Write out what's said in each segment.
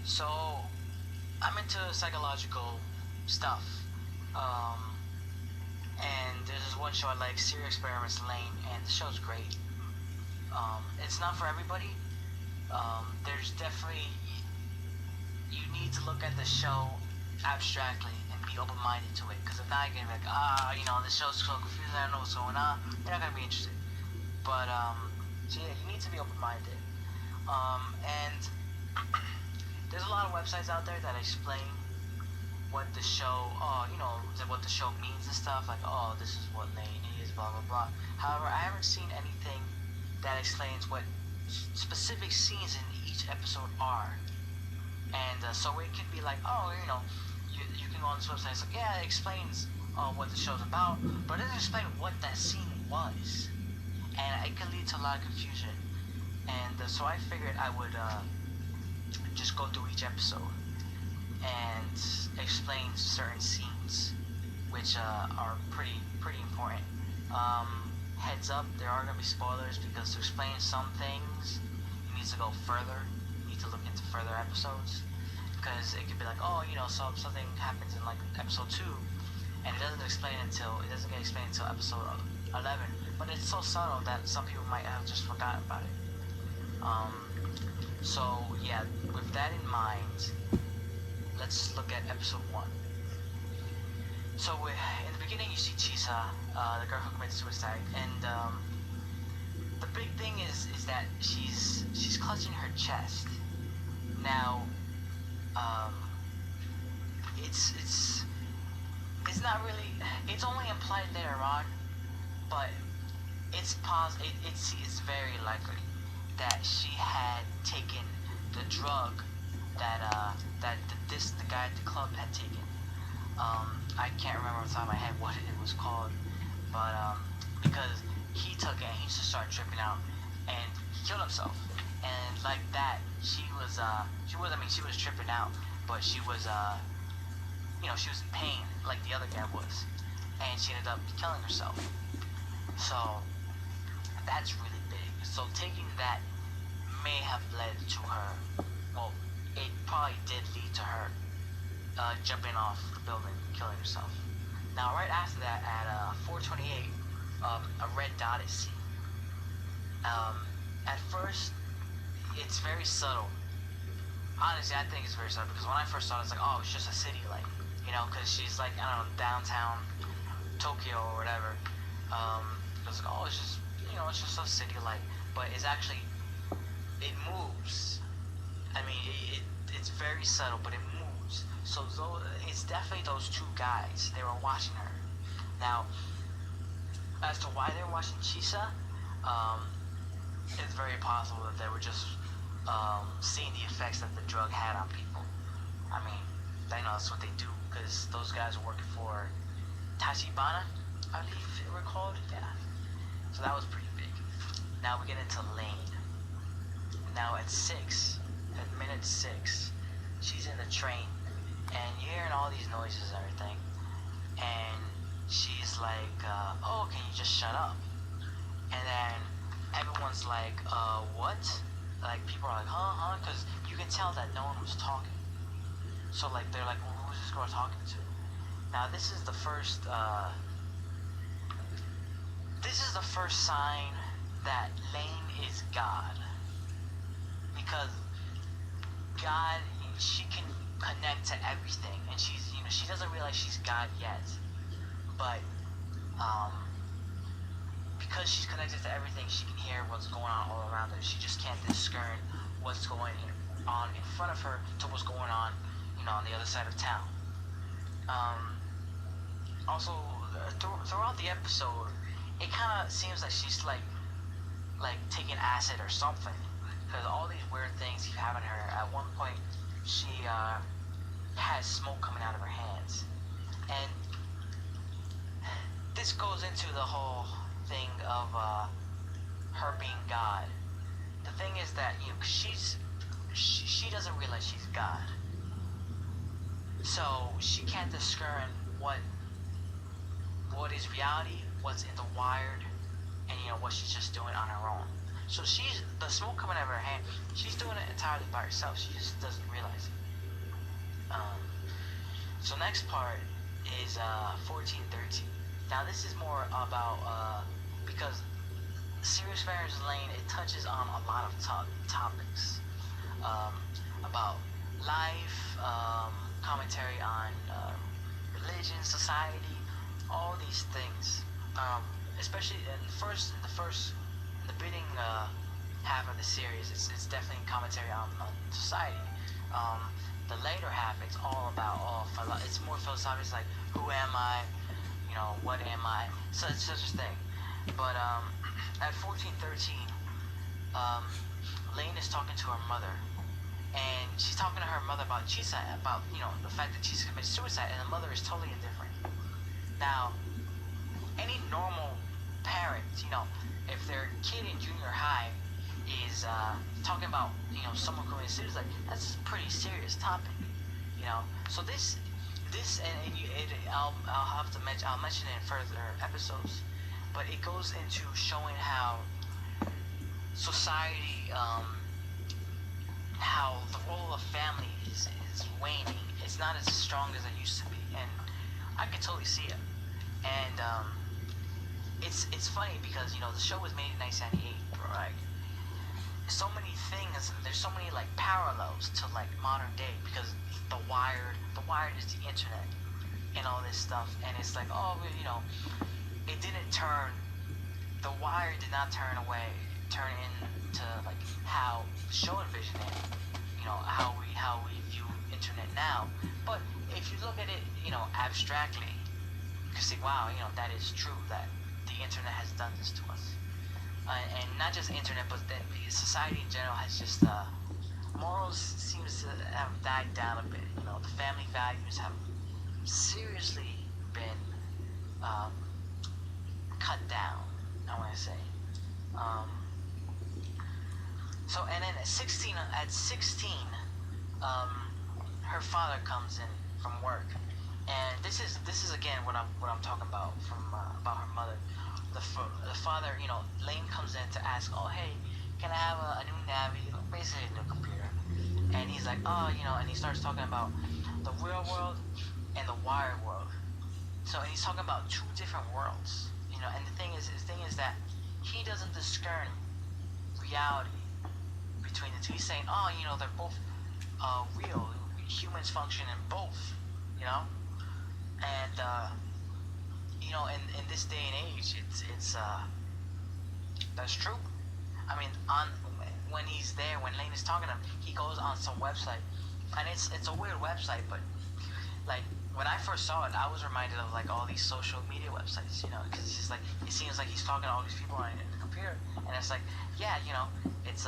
So I'm into psychological stuff. Um, and there's this one show I like, Experiments Lain, and the show's great. It's not for everybody. There's definitely you need to look at the show abstractly and be open-minded to it. Because if not, you're gonna be like, this show's so confusing. I don't know what's going on. You're not gonna be interested. But so yeah, you need to be open-minded. And there's a lot of websites out there that explain what the show, what the show means and stuff. Like, this is what Lane is, blah blah blah. However, I haven't seen anything that explains what specific scenes in each episode are. And so it could be like, you can go on this website. It's like, yeah, it explains what the show's about, but it doesn't explain what that scene was, and it can lead to a lot of confusion. And so I figured I would just go through each episode and explain certain scenes, which are pretty important. Heads up, there are gonna be spoilers because to explain some things, you need to go further. You need to look into further episodes because it could be like, so something happens in like episode 2, and it doesn't get explained until episode 11. But it's so subtle that some people might have just forgotten about it. So yeah, with that in mind, let's look at episode 1. So in the beginning, you see Chisa, the girl who commits suicide, and the big thing is that she's clutching her chest. Now, it's not really. It's only implied later on, but it's very likely that she had taken the drug that the guy at the club had taken. I can't remember off the top of my head what it was called, but because he took it and he just started tripping out and he killed himself. And like that, she was tripping out, but she was she was in pain like the other guy was, and she ended up killing herself. So that's really big. So taking that may have led to her. Well, it probably did lead to her jumping off the building, killing herself. Now, right after that, at 4:28, a red dot is seen. At first, it's very subtle. Honestly, I think it's very subtle because when I first saw it, it's like, it's just a city light, because she's like, I don't know, downtown Tokyo or whatever. It's like, it's just a city light, but it's actually, it moves. I mean, it's very subtle, but it moves. So it's definitely those two guys. They were watching her. Now, as to why they were watching Chisa, it's very possible that they were just seeing the effects that the drug had on people. I mean, they know that's what they do because those guys are working for Tachibana, I believe they were called. Yeah. So that was pretty big. Now we get into Lane. Now at minute 6, she's in the train, and you're hearing all these noises and everything, and she's like, can you just shut up? And then everyone's like, what? Like, people are like, huh? Because you can tell that no one was talking. So, like, they're like, well, who's this girl talking to? Now, this is the first sign that Lane is God. Because God, she can connect to everything, and she doesn't realize she's God yet. But, because she's connected to everything, she can hear what's going on all around her. She just can't discern what's going on in front of her to what's going on, on the other side of town. Also, throughout the episode, it kind of seems like she's like taking acid or something, because all these weird things keep happening to her. At one point, she has smoke coming out of her hands, and this goes into the whole thing of her being God. The thing is that she doesn't realize she's God, so she can't discern what is reality, what's in the wired, and what she's just doing on her own. So the smoke coming out of her hand, she's doing it entirely by herself. She just doesn't realize it. Um, so next part is 1413. Now this is more about because Serious Experiments Lain, it touches on a lot of topics um, about life, commentary on religion, society, all these things. Um, Especially in the beginning half of the series, it's definitely commentary on society. Um, the later half, it's all about it's more philosophical. It's like, who am I? You know, what am I? Such a thing. But at 1413, um, Lane is talking to her mother, and she's talking to her mother about suicide, about the fact that she's committed suicide, and the mother is totally indifferent. Now, any normal parent, if their kid in junior high is talking about someone committing suicide, that's a pretty serious topic, So this I'll have to mention, I'll mention it in further episodes, but it goes into showing how society, how the role of family is waning. It's not as strong as it used to be, and I can totally see it. And it's funny because the show was made in 1998, right? So many things. There's so many like parallels to like modern day because the Wired is the internet and all this stuff, and it's like, oh, it didn't turn. The Wire did not turn into like how the show envisioned it. How we view internet now. But if you look at it, abstractly, you can see, wow, that is true that the internet has done this to us. And not just internet, but then society in general has just morals seems to have died down a bit. The family values have seriously been cut down, I want to say. So and then at 16, her father comes in from work, and this is again what I'm talking about from about her mother. The father, Lane comes in to ask, oh hey, can I have a new Navi, basically a new computer, and he's like, oh, and he starts talking about the real world and the wired world. So and he's talking about two different worlds, and the thing is that he doesn't discern reality between the two. He's saying, oh, they're both real. Humans function in both, and in this day and age, it's that's true. I mean, when he's there, when Lane is talking to him, he goes on some website, and it's a weird website, but like when I first saw it, I was reminded of like all these social media websites, because it's just like it seems like he's talking to all these people on the computer, and it's like, yeah, it's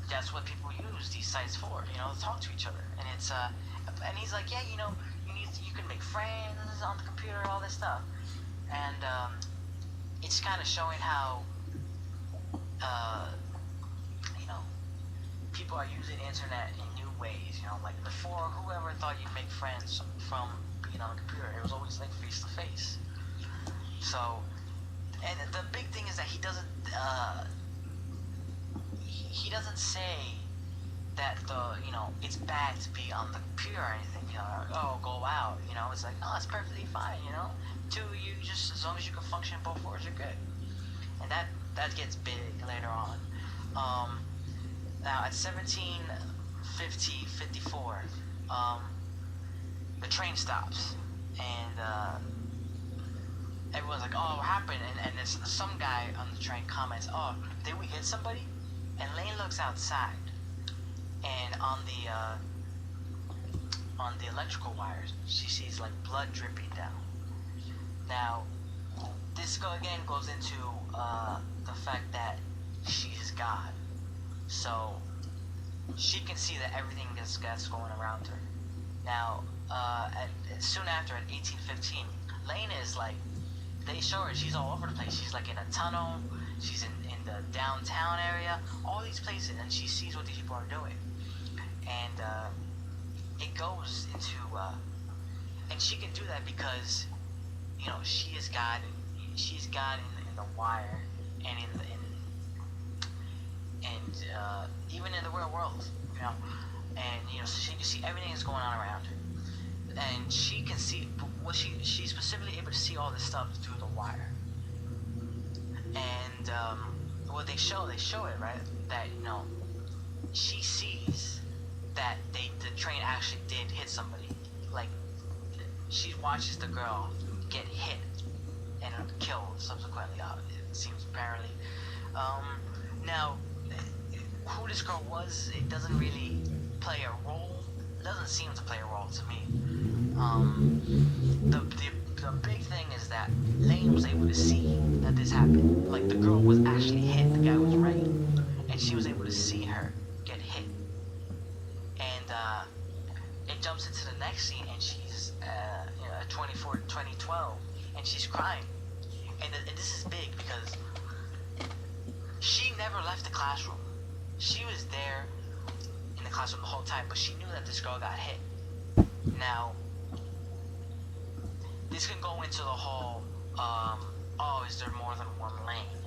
that's what people use these sites for, to talk to each other, and it's and he's like, yeah, you can make friends on the computer, all this stuff, and it's kind of showing how people are using the internet in new ways. Like before, whoever thought you'd make friends from being on a computer? It was always like face to face. So, and the big thing is that he doesn't say that it's bad to be on the computer or anything. Oh, go out. It's like, no, it's perfectly fine. You just, as long as you can function in both worlds, you're good. And that gets big later on. Now at 54, the train stops, and everyone's like, oh, what happened? And there's some guy on the train comments, oh, did we hit somebody? And Lane looks outside, and on the electrical wires, she sees like blood dripping down. Now, this goes into the fact that she is God, so she can see that everything that's going around her. Now, soon after, at 1815, Lane is like, they show her she's all over the place. She's like in a tunnel, she's in the downtown area, all these places, and she sees what these people are doing. And it goes into, and she can do that because, she is God, and she's God in the wire, and even in the real world, and so you see everything that's going on around her, and she can see what she's specifically able to see all this stuff through the wire. And what they show it, right, that she sees that the train actually did hit somebody. Like, she watches the girl get hit and killed subsequently. It seems apparently. Now, who this girl was, it doesn't really play a role. It doesn't seem to play a role to me. The big thing is that Lane was able to see that this happened. Like, the girl was actually hit. The guy was right, and she was able to see her get hit. And it jumps into the next scene, and she's 2012, and she's crying. And this is big because she never left the classroom. She was there in the classroom the whole time, but she knew that this girl got hit. Now, this can go into the whole, is there more than one Lane?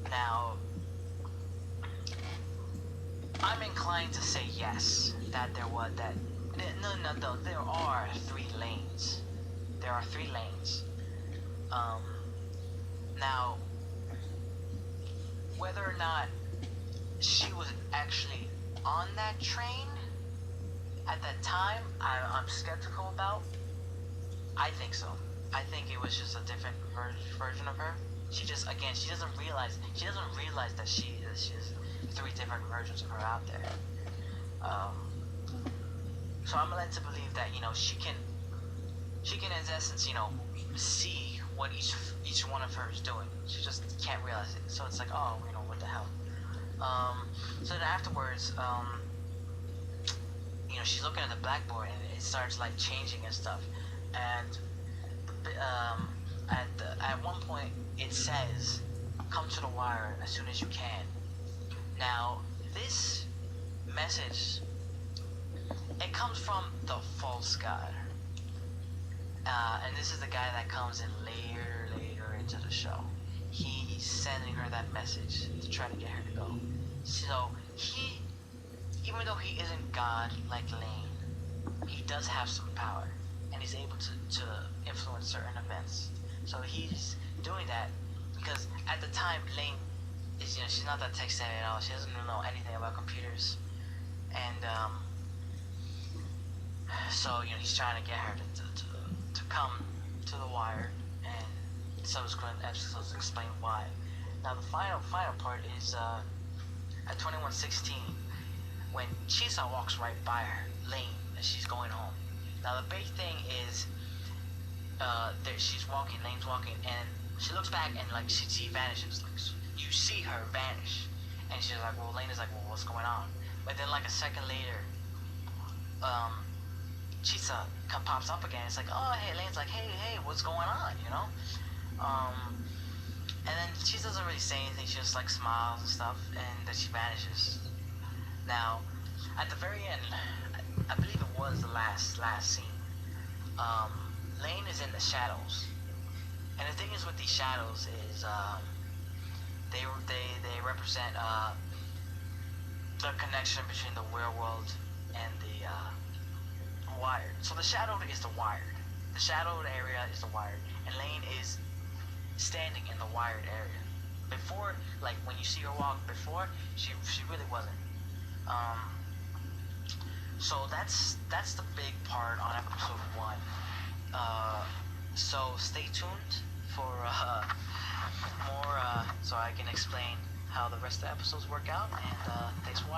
Now, I'm inclined to say yes, that there was that. No, there are 3 lanes. There are 3 lanes. Now, whether or not she was actually on that train at that time, I'm skeptical about. I think so. I think it was just a different version of her. She doesn't realize that she has 3 different versions of her out there. So I'm led to believe that she can in essence see what each one of her is doing. She just can't realize it. So it's like, what the hell. So then afterwards, she's looking at the blackboard and it starts like changing and stuff. And at one point it says, "Come to the wire as soon as you can." Now, this message, it comes from the false god. And this is the guy that comes in later into the show. He's sending her that message to try to get her to go. So he, even though he isn't God like Lane, he does have some power, and he's able to influence certain events. So he's doing that because at the time Lane is, she's not that tech savvy at all. She doesn't know anything about computers, and so he's trying to get her to come to the wire, and subsequent episodes explain why. Now the final part is at 21:16, when Chisa walks right by her, Lane, as she's going home. Now the big thing is, she's walking, Lane's walking, and she looks back and like she vanishes. Like, you see her vanish, and she's like, well, Lane is like, well, what's going on? But then like a second later, Chisa pops up again. It's like, oh, hey, Lane's like, hey, what's going on? And then she doesn't really say anything. She just like smiles and stuff, and then she vanishes. Now, at the very end, I believe it was the last scene. Lane is in the shadows, and the thing is with these shadows is they represent the connection between the real world and the wired. So the shadowed is the wired. The shadowed area is the wired, and Lane is standing in the wired area. Before, like when you see her walk before, she really wasn't. So that's the big part on episode 1. So stay tuned for more so I can explain how the rest of the episodes work out, and thanks for watching.